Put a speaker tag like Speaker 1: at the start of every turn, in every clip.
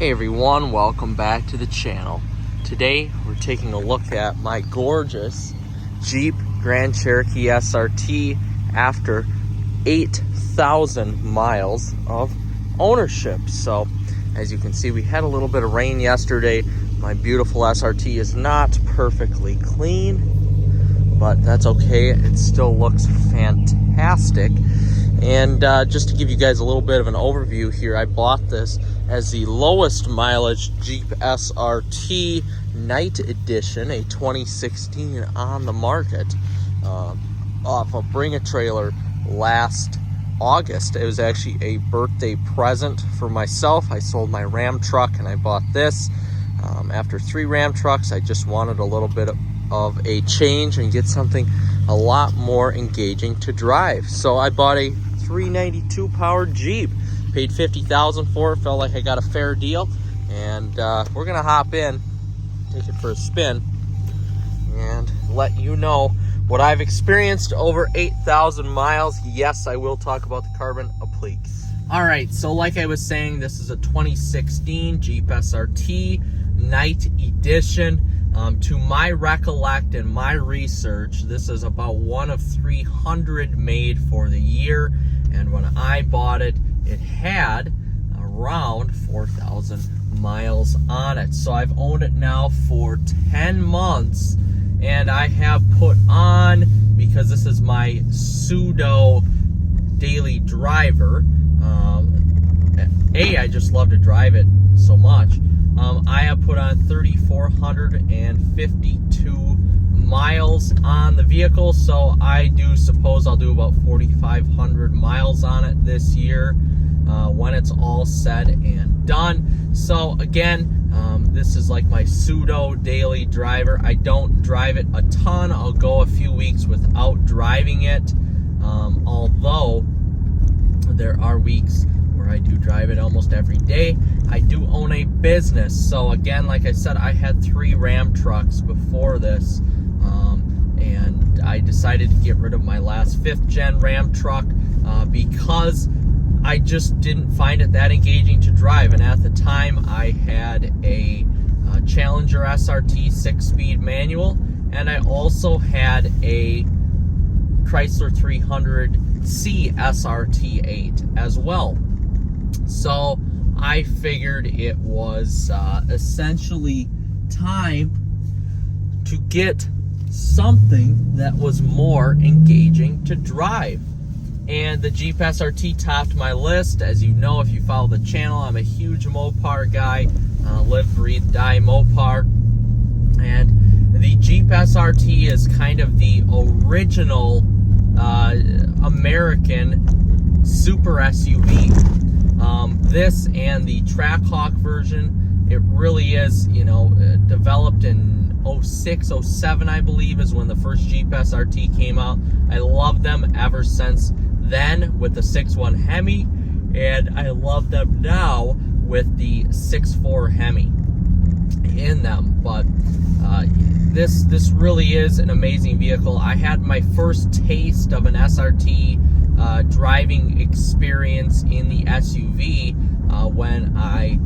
Speaker 1: Hey everyone, welcome back to the channel. Today we're taking a look at my gorgeous Jeep Grand Cherokee SRT after 8,000 miles of ownership. So as you can see, we had a little bit of rain yesterday. My beautiful SRT is not perfectly clean, but that's okay. It still looks fantastic. And just to give you guys a little bit of an overview here, I bought this as the lowest mileage Jeep SRT Night Edition, a 2016 on the market, off of Bring a Trailer last August. It was actually a birthday present for myself. I sold my Ram truck and I bought this. After 3 Ram trucks, I just wanted a little bit of a change and get something a lot more engaging to drive. So I bought a 392 powered Jeep, paid $50,000 for it. Felt like I got a fair deal, and we're gonna hop in, take it for a spin, and let you know what I've experienced over 8,000 miles. Yes, I will talk about the carbon obliques. All right, so like I was saying, this is a 2016 Jeep SRT Night Edition. To my recollect and my research, this is about one of 300 made for the year. And when I bought it, it had around 4,000 miles on it. So I've owned it now for 10 months. And I have put on, because this is my pseudo daily driver, I just love to drive it so much. I have put on 3,452 miles on the vehicle, so I do suppose I'll do about 4,500 miles on it this year when it's all said and done. So again, this is like my pseudo daily driver. I don't drive it a ton. I'll go a few weeks without driving it, although there are weeks where I do drive it almost every day. I do own a business, so again, like I said, I had 3 Ram trucks before this, and I decided to get rid of my last 5th gen Ram truck because I just didn't find it that engaging to drive. And at the time, I had a Challenger SRT 6-speed manual, and I also had a Chrysler 300C SRT 8 as well. So I figured it was essentially time to get something that was more engaging to drive. And the Jeep SRT topped my list. As you know, if you follow the channel, I'm a huge Mopar guy. Live, breathe, die Mopar. And the Jeep SRT is kind of the original American super SUV. This and the Trackhawk version, it really is, developed in 06, 07, I believe, is when the first Jeep SRT came out. I love them ever since then with the 6.1 Hemi, and I love them now with the 6.4 Hemi in them. But this really is an amazing vehicle. I had my first taste of an SRT driving experience in the SUV when I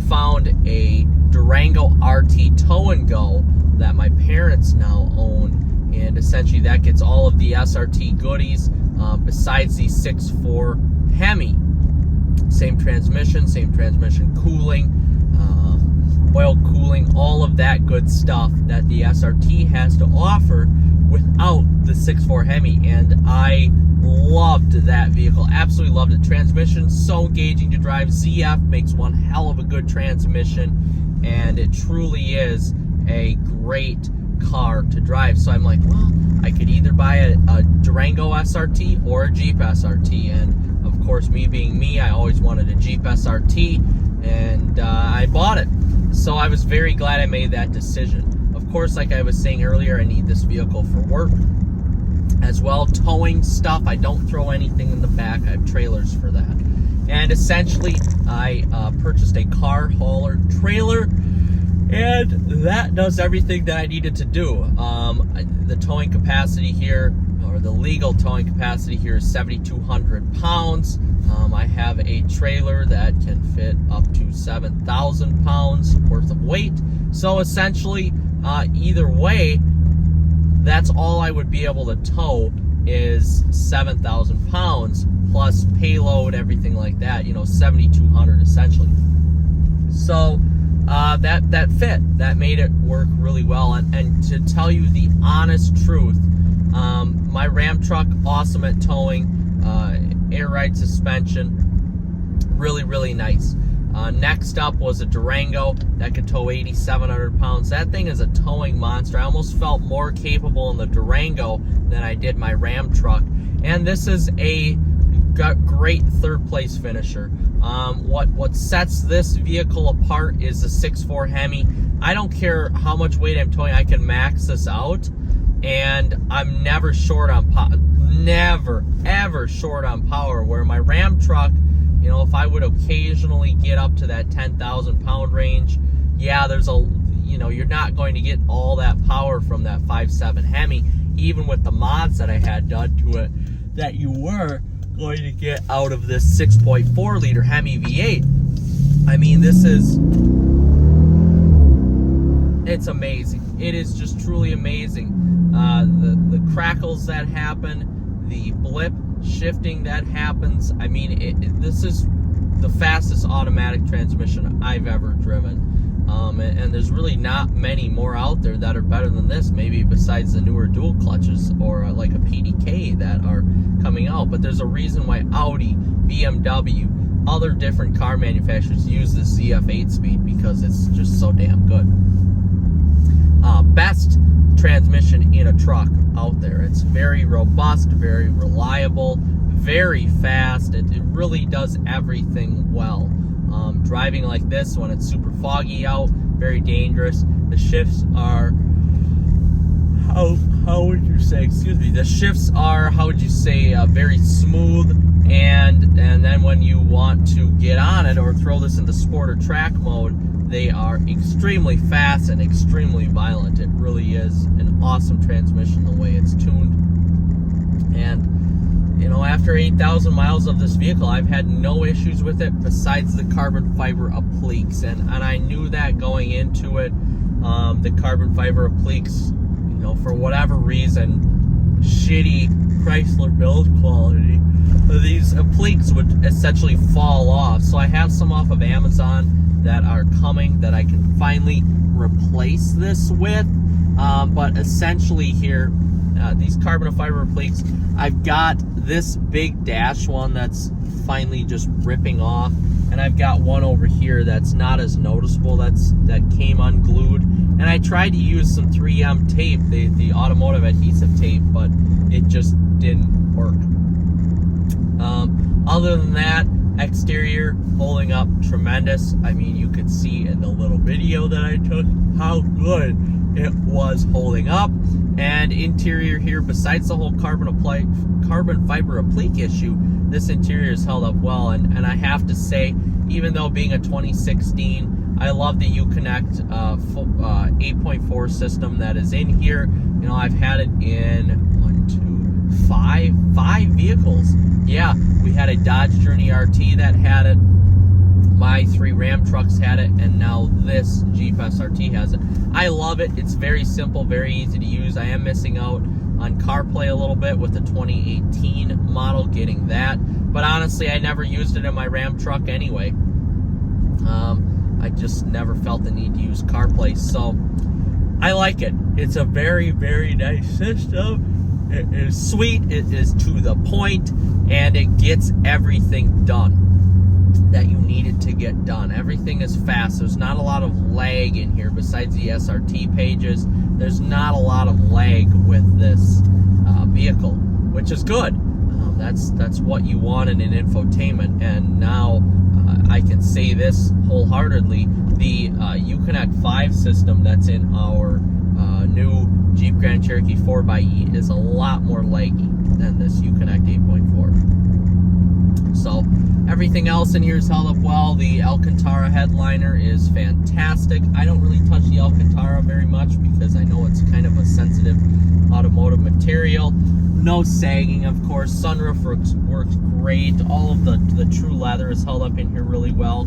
Speaker 1: found a Durango RT Tow and Go that my parents now own, and essentially that gets all of the SRT goodies besides the 6.4 Hemi. Same transmission cooling, oil cooling, all of that good stuff that the SRT has to offer without the 6.4 Hemi. And I loved that vehicle, absolutely loved it. Transmission so engaging to drive. ZF makes one hell of a good transmission, and it truly is a great car to drive. So I'm like, well, I could either buy a Durango SRT or a Jeep SRT. And of course, me being me, I always wanted a Jeep SRT, and I bought it. So I was very glad I made that decision. Of course, like I was saying earlier, I need this vehicle for work as well. Towing stuff, I don't throw anything in the back. I have trailers for that. And essentially, I purchased a car hauler trailer, and that does everything that I needed to do. The towing capacity here, or the legal towing capacity here, is 7,200 pounds. I have a trailer that can fit up to 7,000 pounds worth of weight. So essentially, either way, that's all I would be able to tow is 7,000 pounds plus payload, everything like that, 7,200 essentially. So that fit, that made it work really well. And to tell you the honest truth, my Ram truck, awesome at towing, air ride suspension, really, really nice. Next up was a Durango that could tow 8,700 pounds. That thing is a towing monster. I almost felt more capable in the Durango than I did my Ram truck. And this is a great third place finisher. What sets this vehicle apart is the 6.4 Hemi. I don't care how much weight I'm towing, I can max this out, and I'm never short on power. Never, ever short on power. Where my Ram truck, if I would occasionally get up to that 10,000 pound range, yeah, there's you're not going to get all that power from that 5.7 Hemi, even with the mods that I had done to it, that you were going to get out of this 6.4 liter Hemi V8. I mean, it's amazing. It is just truly amazing. The crackles that happen, the blip shifting that happens. I mean, this is the fastest automatic transmission I've ever driven. And there's really not many more out there that are better than this, maybe besides the newer dual clutches or like a PDK that are coming out. But there's a reason why Audi, BMW, other different car manufacturers use this ZF 8-speed, because it's just so damn good. Best transmission in a truck out there. It's very robust, very reliable, very fast. It really does everything well. Driving like this when it's super foggy out, very dangerous. The shifts are, how would you say, the shifts are, very smooth, and then when you want to get on it or throw this into sport or track mode, they are extremely fast and extremely violent. It really is an awesome transmission the way it's tuned. And after 8,000 miles of this vehicle, I've had no issues with it besides the carbon fiber appliques, and I knew that going into it. The carbon fiber appliques, for whatever reason, shitty Chrysler build quality, these appliques would essentially fall off. So I have some off of Amazon that are coming that I can finally replace this with. But essentially here, these carbon fiber appliques, I've got this big dash one that's finally just ripping off, and I've got one over here that's not as noticeable, that came unglued. And I tried to use some 3M tape, the automotive adhesive tape, but it just didn't work. Other than that, exterior holding up tremendous. I mean, you could see in the little video that I took how good it was holding up. And interior here, besides the whole carbon fiber applique issue, this interior is held up well. And I have to say, even though being a 2016, I love the Uconnect 8.4 system that is in here. I've had it in 5 vehicles. Yeah, we had a Dodge Journey RT that had it. My 3 Ram trucks had it, and now this Jeep SRT has it. I love it. It's very simple, very easy to use. I am missing out on CarPlay a little bit with the 2018 model, getting that. But honestly, I never used it in my Ram truck anyway. I just never felt the need to use CarPlay, so I like it. It's a very, very nice system. It is sweet, it is to the point, and it gets everything done that you need it to get done. Everything is fast. There's not a lot of lag in here besides the SRT pages. There's not a lot of lag with this vehicle, which is good. That's what you want in an infotainment. And now I can say this wholeheartedly: the Uconnect 5 system that's in our new Jeep Grand Cherokee 4xe is a lot more laggy than this Uconnect 8.4. So everything else in here is held up well. The Alcantara headliner is fantastic. I don't really touch the Alcantara very much because I know it's kind of a sensitive automotive material. No sagging, of course. Sunroof works great. All of the true leather is held up in here really well.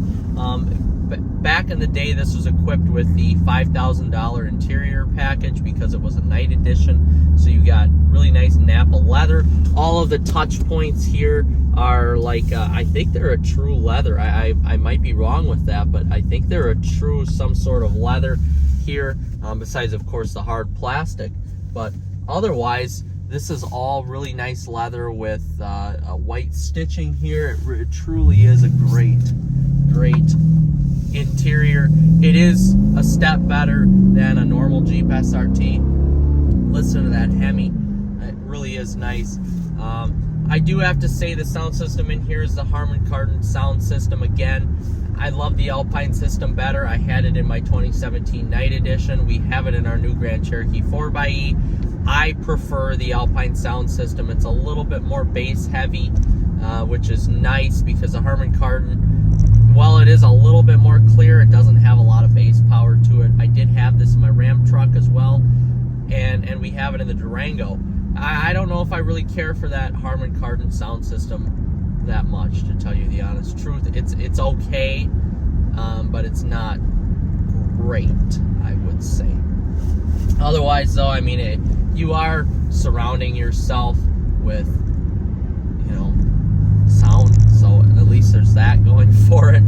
Speaker 1: back in the day, this was equipped with the $5,000 interior package because it was a night edition. So you got really nice Napa leather. All of the touch points here are like, I think they're a true leather. I might be wrong with that, but I think they're a true some sort of leather here, besides, of course, the hard plastic. But otherwise, this is all really nice leather with a white stitching here. It truly is a great interior. It is a step better than a normal Jeep SRT. Listen to that Hemi. It really is nice. I do have to say the sound system in here is the Harman Kardon sound system again. I love the Alpine system better. I had it in my 2017 Night Edition. We have it in our new Grand Cherokee 4xe. I prefer the Alpine sound system. It's a little bit more bass heavy, which is nice because the Harman Kardon, while it is a little bit more clear, it doesn't have a lot of bass power to it. I did have this in my Ram truck as well, and we have it in the Durango. I don't know if I really care for that Harman Kardon sound system that much, to tell you the honest truth. It's okay, but it's not great, I would say. Otherwise, though, I mean, you are surrounding yourself with, sound, so at least there's that going for it.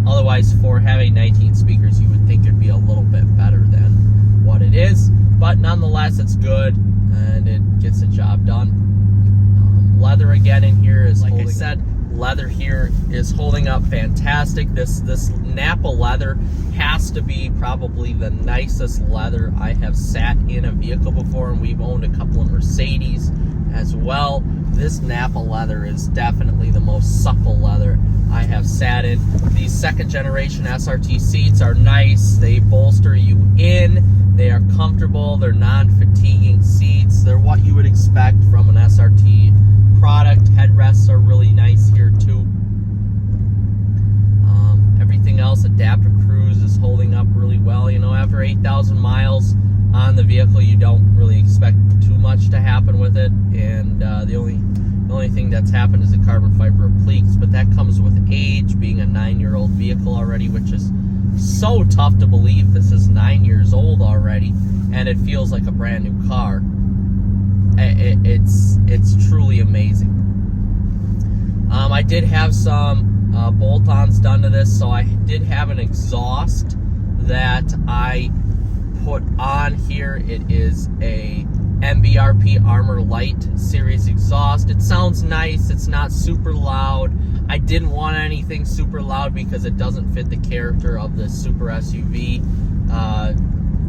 Speaker 1: Otherwise, for having 19 speakers, you would think it'd be a little bit better than what it is, but nonetheless, it's good and it gets the job done. Leather again in here is, like I said, leather here is holding up fantastic. This Napa leather has to be probably the nicest leather I have sat in a vehicle before, and we've owned a couple of Mercedes as well. This Napa leather is definitely the most supple leather I have sat in. These second generation SRT seats are nice. They bolster you in. They are comfortable. They're non-fatiguing seats. They're what you would expect from an SRT product. Headrests are really nice here too. Everything else, adaptive cruise is holding up really well. After 8,000 miles on the vehicle, you don't really expect too much to happen with it, and the only thing that's happened is the carbon fiber leaks, but that comes with age, being a 9-year-old vehicle already, which is so tough to believe. This is 9 years old already, and it feels like a brand new car. It's truly amazing. I did have some bolt-ons done to this, so I did have an exhaust that I put on here. It is a MBRP Armor Light series exhaust. It sounds nice. It's not super loud. I didn't want anything super loud because it doesn't fit the character of the super SUV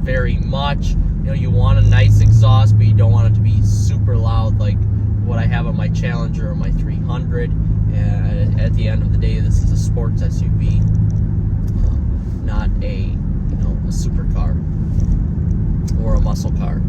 Speaker 1: very much. You want a nice exhaust, but you don't want it to be super loud like what I have on my Challenger or my 300. And at the end of the day, this is a sports SUV, not a supercar or a muscle car.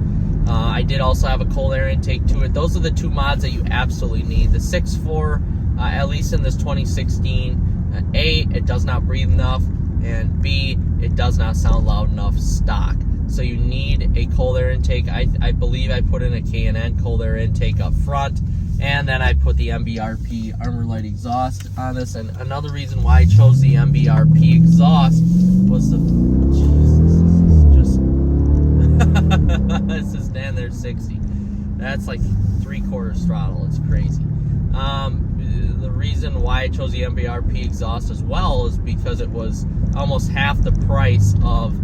Speaker 1: I did also have a cold air intake to it. Those are the two mods that you absolutely need. The 6.4, at least in this 2016, A, it does not breathe enough, and B, it does not sound loud enough stock. So you need a cold air intake. I believe I put in a K&N cold air intake up front, and then I put the MBRP Armor Light exhaust on this. And another reason why I chose the MBRP exhaust was the... This is down there 60. That's like 3/4 throttle. It's crazy. The reason why I chose the MBRP exhaust as well is because it was almost half the price of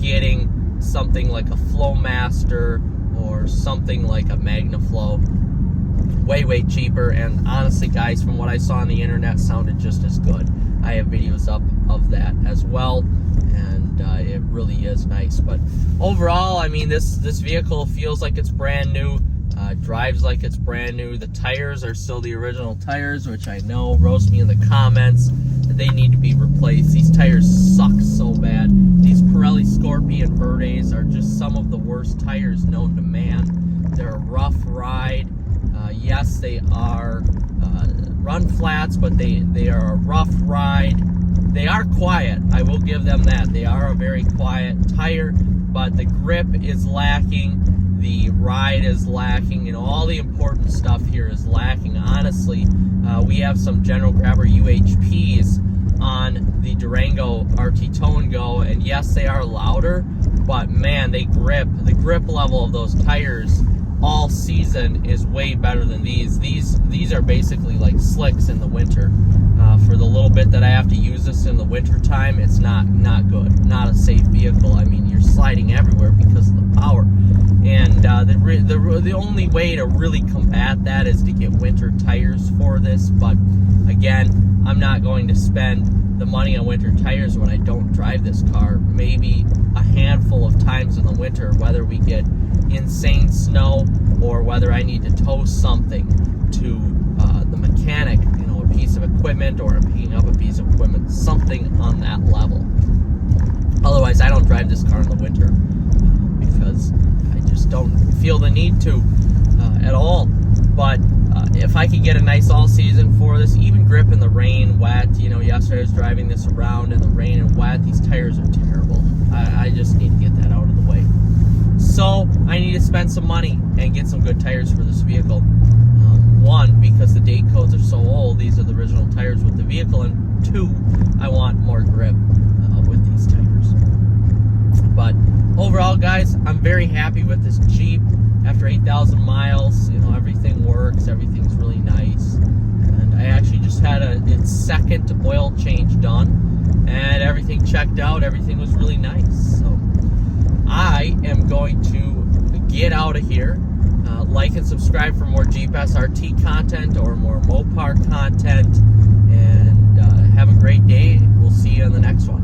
Speaker 1: getting something like a Flowmaster or something like a MagnaFlow. Way cheaper, and honestly, guys, from what I saw on the internet, sounded just as good. I have videos up of that as well, and it really is nice. But overall, I mean, this vehicle feels like it's brand new, drives like it's brand new. The tires are still the original tires, which I know roast me in the comments. They need to be replaced. These tires suck so bad. These Pirelli Scorpion Verdes are just some of the worst tires known to man. They're a rough ride. Yes, they are run flats, but they are a rough ride. They are quiet. I will give them that. They are a very quiet tire, but the grip is lacking. The ride is lacking. All the important stuff here is lacking. Honestly, we have some General Grabber UHPs on the Durango RT Tow and Go, and yes, they are louder, but man, they grip. The grip level of those tires all season is way better than these. These are basically like slicks in the winter. For the little bit that I have to use this in the winter time, it's not good. Not a safe vehicle. I mean, you're sliding everywhere because of the power. And the only way to really combat that is to get winter tires for this. But again, I'm not going to spend the money on winter tires when I don't drive this car. Maybe a handful of times in the winter, whether we get insane snow or whether I need to tow something to the mechanic, a piece of equipment, or I'm picking up a piece of equipment, something on that level. Otherwise, I don't drive this car in the winter because I just don't feel the need to at all. But if I could get a nice all season for this, even grip in the rain, wet, yesterday I was driving this around in the rain and wet, these tires are terrible. I just need to get that out of the way. So I need to spend some money and get some good tires for this vehicle. One, because the date codes are so old, these are the original tires with the vehicle, and two, I want more grip with these tires. But overall, guys, I'm very happy with this Jeep. After 8,000 miles, everything works, everything's really nice. And I actually just had its second oil change done, and everything checked out, everything was really nice. So I am going to get out of here. Like and subscribe for more Jeep SRT content or more Mopar content. And have a great day. We'll see you on the next one.